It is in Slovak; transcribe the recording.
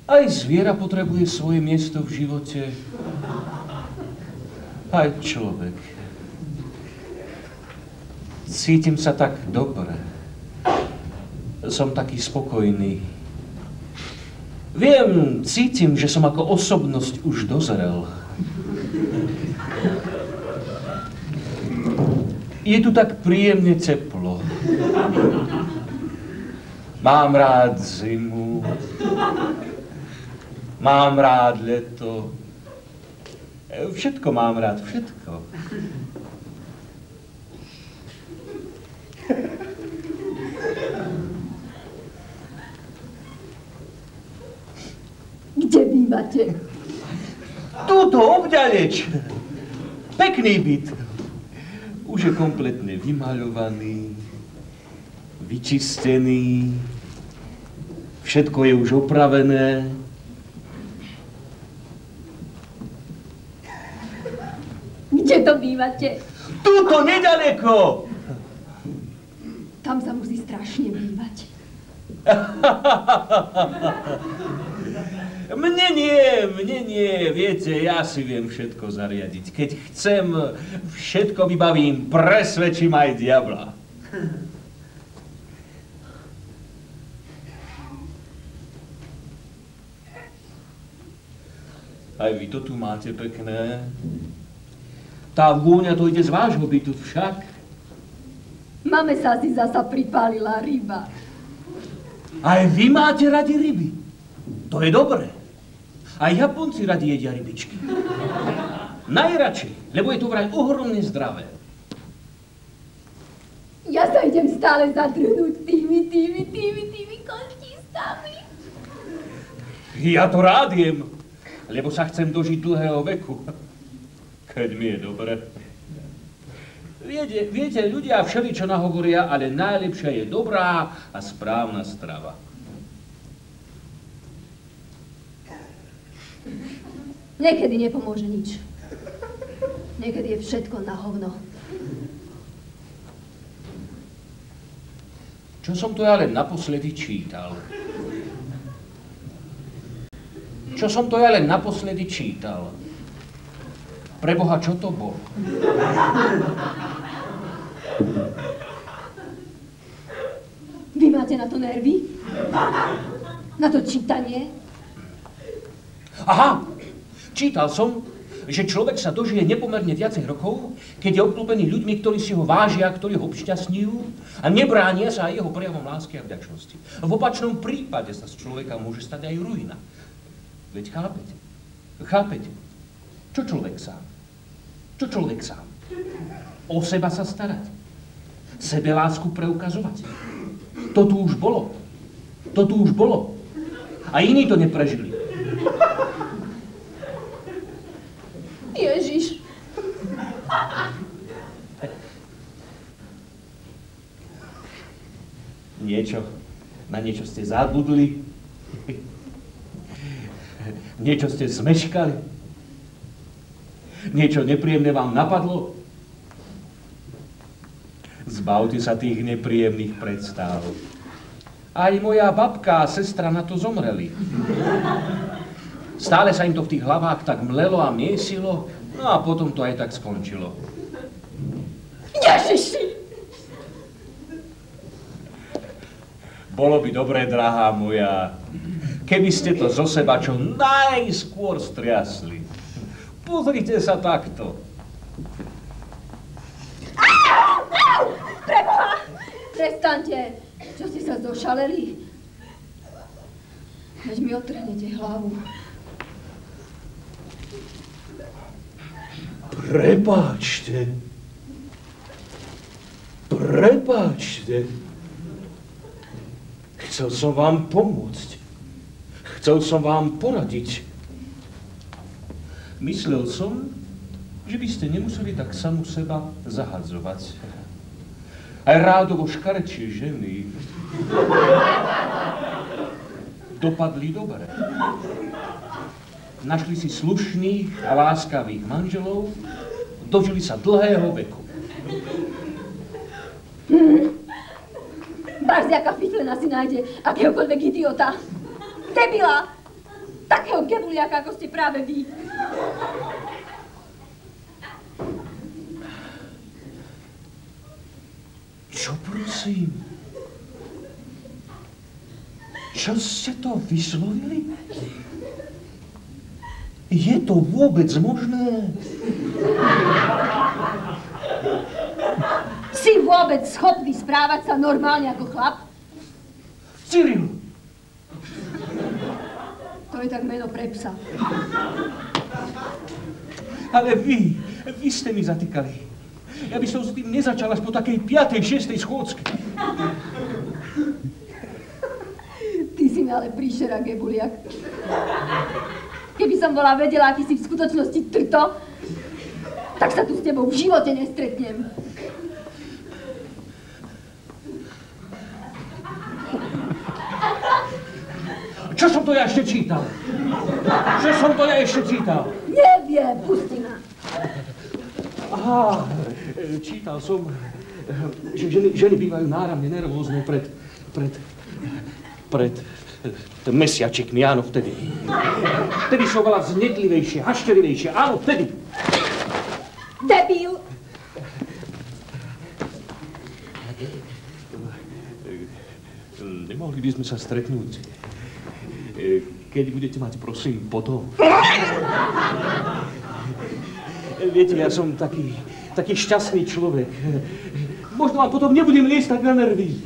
Aj zviera potrebuje svoje miesto v živote. Aj človek. Cítim sa tak dobre. Som taký spokojný. Viem, cítim, že som ako osobnosť už dozrel. Je tu tak príjemne teplo. Mám rád zimu. Mám rád leto. Všetko mám rád, všetko. Kde bývate? Tuto, obďaleč. Pekný byt. Už je kompletne vymaľovaný, vyčistený. Všetko je už opravené. Kde to bývate? Tuto, nedaleko! Tam sa musí strašne bývať. Mne nie, viete, ja si viem všetko zariadiť. Keď chcem, všetko vybavím, presvedčím aj diabla. Aj vy to tu máte pekné. Tá vôňa to ide z vášho bytu však. Mame sa si zasa pripálila ryba. Aj vy máte radi ryby. To je dobré. Aj Japonci radi jedia rybičky. Najradšej, lebo je to vraj ohromne zdravé. Ja sa idem stále zadrhnúť tými kontistami. Ja to rád jem, lebo sa chcem dožiť dlhého veku. Keď mi je dobre. Viete, ľudia všeličo nahovoria, ale najlepšia je dobrá a správna strava. Niekedy nepomôže nič. Niekedy je všetko na hovno. Čo som to ja len naposledy čítal? Preboha, čo to bolo? Vy máte na to nervy? Na to čítanie? Aha! Čítal som, že človek sa dožije nepomerne viacej rokov, keď je obklopený ľuďmi, ktorí si ho vážia, ktorí ho obšťastňujú a nebránia sa aj jeho prejavom lásky a vďačnosti. V opačnom prípade sa z človeka môže stať aj ruina. Veď chápete? Čo človek sám? O seba sa starať. Sebelásku preukazovať. To tu už bolo. A iní to neprežili. Ježiš. Na niečo ste zabudli. Niečo ste zmeškali. Niečo nepríjemné vám napadlo. Zbavte sa tých nepríjemných predstáv. Aj moja babka a sestra na to zomreli. Stále sa im to v tých hlavách tak mlelo a miesilo, no a potom to aj tak skončilo. Ježiši! Bolo by dobré, drahá moja, keby ste to zo seba čo najskôr striasli. Pozrite sa takto. Preboha! Prestaňte! Čo ste sa zošaleli? Veď mi otrhnete hlavu. Prepáčte. Chcel som vám pomôcť. Chcel som vám poradiť. Myslel som, že by ste nemuseli tak samu seba zahadzovať. Aj rádovo škarečie ženy. dopadli dobre. Našli si slušných a láskavých manželov, dožili sa dlhého veku. Barziaka Fiflena si nájde akéhokoľvek idiota. Debila! Takého gebuliaka, ako ste práve vy. Čo prosím? Čo ste to vyslovili? Je to vôbec možné? Si vôbec schopný správať sa normálne ako chlap? Cyril! To je tak meno pre psa. Ale vy ste mi zatýkali. Ja by som s tým nezačal až po takej 5., 6. schôdzke. Ty si mi ale príšera, gebuliak. Keby som bola vedela, aký si v skutočnosti trto, tak sa tu s tebou v živote nestretnem. Čo som to ja ešte čítal? Neviem, pusti ma. Aha, čítal som, že ženy bývajú náramne nervózne pred mesiačikmi, áno, vtedy. Vtedy sú oveľa vznedlivejšie, hašterivejšie, áno, vtedy. Debil! Nemohli by sme sa stretnúť, keď budete mať, prosím, potom. Viete, ja som taký šťastný človek. Možno vám potom nebudem liesť tak na nervy.